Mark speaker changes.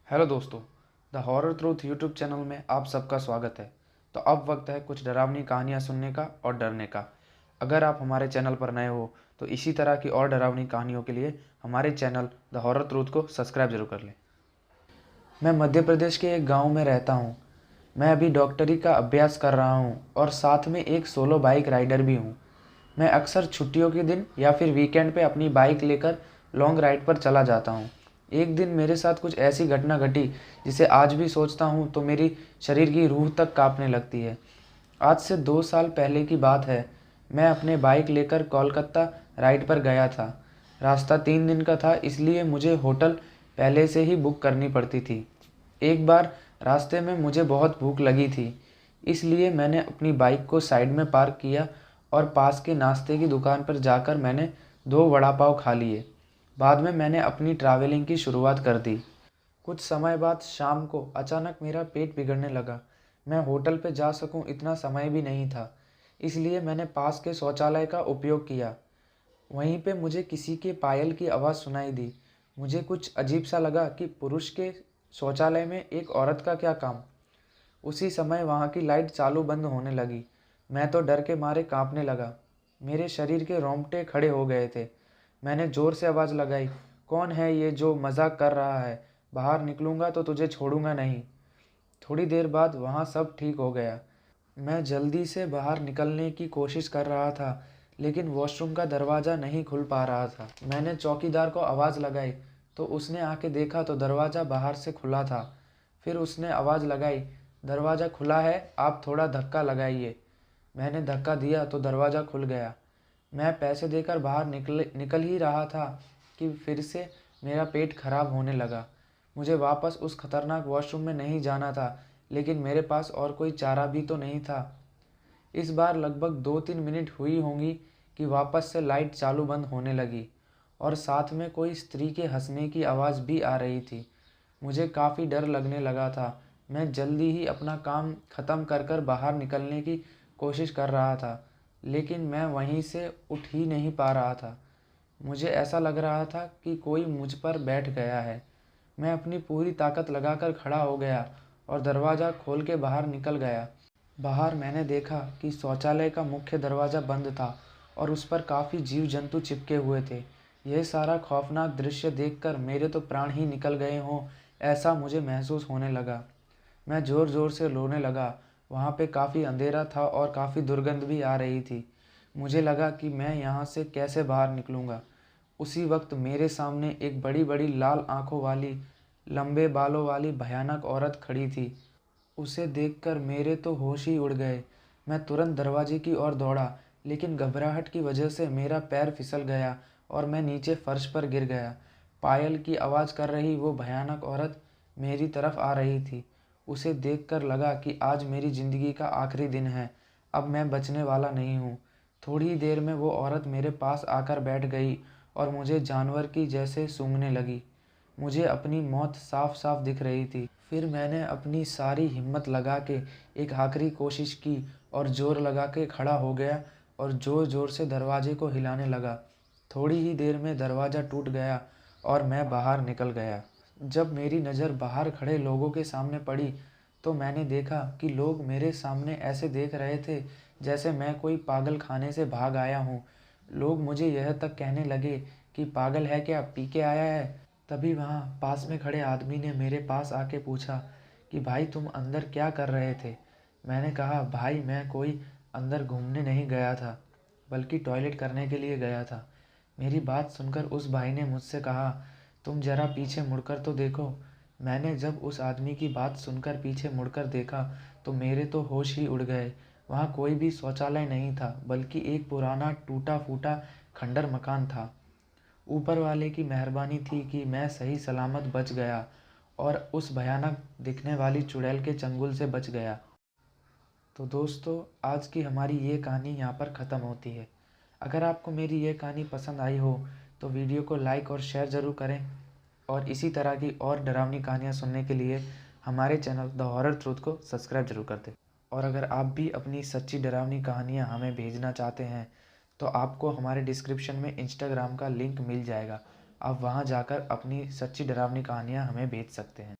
Speaker 1: Hello दोस्तों, the horror truth YouTube channel में आप सबका स्वागत है। तो अब वक्त है कुछ डरावनी कहानियाँ सुनने का और डरने का। अगर आप हमारे चैनल पर नए हो तो इसी तरह की और डरावनी कहानियों के लिए हमारे चैनल द हॉरर ट्रूथ को सब्सक्राइब जरूर कर लें। मैं मध्य प्रदेश के एक गांव में रहता हूं। मैं अभी डॉक्टरी का अभ्यास कर रहा हूं और साथ में एक सोलो बाइक राइडर भी हूं। मैं अक्सर छुट्टियों के दिन या फिर वीकेंड पे अपनी बाइक लेकर लॉन्ग राइड पर चला जाता हूँ। एक दिन मेरे साथ कुछ ऐसी घटना घटी जिसे आज भी सोचता हूँ तो मेरी शरीर की रूह तक कांपने लगती है। आज से 2 साल पहले की बात है। मैं अपने बाइक लेकर कोलकाता राइड पर गया था। रास्ता 3 दिन का था, इसलिए मुझे होटल पहले से ही बुक करनी पड़ती थी। एक बार रास्ते में मुझे बहुत भूख लगी थी, इसलिए मैंने अपनी बाइक को साइड में पार्क किया और पास के नाश्ते की दुकान पर जाकर मैंने 2 वड़ा पाव खा लिए। बाद में मैंने अपनी ट्रैवलिंग की शुरुआत कर दी। कुछ समय बाद शाम को अचानक मेरा पेट बिगड़ने लगा। मैं होटल पे जा सकूं इतना समय भी नहीं था, इसलिए मैंने पास के शौचालय का उपयोग किया। वहीं पे मुझे किसी के पायल की आवाज़ सुनाई दी। मुझे कुछ अजीब सा लगा कि पुरुष के शौचालय में एक औरत का क्या काम। उसी समय वहाँ की लाइट चालू बंद होने लगी। मैं तो डर के मारे कांपने लगा। मेरे शरीर के रोंगटे खड़े हो गए थे। मैंने ज़ोर से आवाज़ लगाई, कौन है ये जो मजाक कर रहा है? बाहर निकलूंगा तो तुझे छोड़ूंगा नहीं। थोड़ी देर बाद वहाँ सब ठीक हो गया। मैं जल्दी से बाहर निकलने की कोशिश कर रहा था, लेकिन वॉशरूम का दरवाज़ा नहीं खुल पा रहा था। मैंने चौकीदार को आवाज़ लगाई तो उसने आके देखा तो दरवाज़ा बाहर से खुला था। फिर उसने आवाज़ लगाई, दरवाज़ा खुला है, आप थोड़ा धक्का लगाइए। मैंने धक्का दिया तो दरवाज़ा खुल गया। मैं पैसे देकर बाहर निकल ही रहा था कि फिर से मेरा पेट खराब होने लगा। मुझे वापस उस खतरनाक वॉशरूम में नहीं जाना था, लेकिन मेरे पास और कोई चारा भी तो नहीं था। इस बार लगभग 2-3 मिनट हुई होंगी कि वापस से लाइट चालू बंद होने लगी और साथ में कोई स्त्री के हंसने की आवाज़ भी आ रही थी। मुझे काफ़ी डर लगने लगा था। मैं जल्दी ही अपना काम ख़त्म कर बाहर निकलने की कोशिश कर रहा था, लेकिन मैं वहीं से उठ ही नहीं पा रहा था। मुझे ऐसा लग रहा था कि कोई मुझ पर बैठ गया है। मैं अपनी पूरी ताकत लगाकर खड़ा हो गया और दरवाज़ा खोल के बाहर निकल गया। बाहर मैंने देखा कि शौचालय का मुख्य दरवाज़ा बंद था और उस पर काफ़ी जीव जंतु चिपके हुए थे। यह सारा खौफनाक दृश्य देखकर मेरे तो प्राण ही निकल गए हों, ऐसा मुझे महसूस होने लगा। मैं ज़ोर ज़ोर से रोने लगा। वहाँ पे काफ़ी अंधेरा था और काफ़ी दुर्गंध भी आ रही थी। मुझे लगा कि मैं यहाँ से कैसे बाहर निकलूँगा। उसी वक्त मेरे सामने एक बड़ी बड़ी लाल आंखों वाली, लंबे बालों वाली भयानक औरत खड़ी थी। उसे देखकर मेरे तो होश ही उड़ गए। मैं तुरंत दरवाजे की ओर दौड़ा, लेकिन घबराहट की वजह से मेरा पैर फिसल गया और मैं नीचे फर्श पर गिर गया। पायल की आवाज़ कर रही वो भयानक औरत मेरी तरफ आ रही थी। उसे देखकर लगा कि आज मेरी ज़िंदगी का आखिरी दिन है। अब मैं बचने वाला नहीं हूँ। थोड़ी ही देर में वो औरत मेरे पास आकर बैठ गई और मुझे जानवर की जैसे सूंघने लगी। मुझे अपनी मौत साफ साफ दिख रही थी। फिर मैंने अपनी सारी हिम्मत लगा के एक आखिरी कोशिश की और ज़ोर लगा के खड़ा हो गया और ज़ोर ज़ोर से दरवाजे को हिलाने लगा। थोड़ी ही देर में दरवाज़ा टूट गया और मैं बाहर निकल गया। जब मेरी नज़र बाहर खड़े लोगों के सामने पड़ी तो मैंने देखा कि लोग मेरे सामने ऐसे देख रहे थे जैसे मैं कोई पागल खाने से भाग आया हूँ। लोग मुझे यह तक कहने लगे कि पागल है क्या, पी के आया है। तभी वहाँ पास में खड़े आदमी ने मेरे पास आके पूछा कि भाई तुम अंदर क्या कर रहे थे। मैंने कहा, भाई मैं कोई अंदर घूमने नहीं गया था, बल्कि टॉयलेट करने के लिए गया था। मेरी बात सुनकर उस भाई ने मुझसे कहा, तुम ज़रा पीछे मुड़कर तो देखो। मैंने जब उस आदमी की बात सुनकर पीछे मुड़कर देखा तो मेरे तो होश ही उड़ गए। वहाँ कोई भी शौचालय नहीं था, बल्कि एक पुराना टूटा फूटा खंडर मकान था। ऊपर वाले की मेहरबानी थी कि मैं सही सलामत बच गया और उस भयानक दिखने वाली चुड़ैल के चंगुल से बच गया। तो दोस्तों, आज की हमारी ये कहानी यहाँ पर ख़त्म होती है। अगर आपको मेरी ये कहानी पसंद आई हो तो वीडियो को लाइक और शेयर ज़रूर करें और इसी तरह की और डरावनी कहानियाँ सुनने के लिए हमारे चैनल द हॉरर ट्रूथ को सब्सक्राइब जरूर कर दें। और अगर आप भी अपनी सच्ची डरावनी कहानियाँ हमें भेजना चाहते हैं तो आपको हमारे डिस्क्रिप्शन में इंस्टाग्राम का लिंक मिल जाएगा। आप वहाँ जाकर अपनी सच्ची डरावनी कहानियाँ हमें भेज सकते हैं।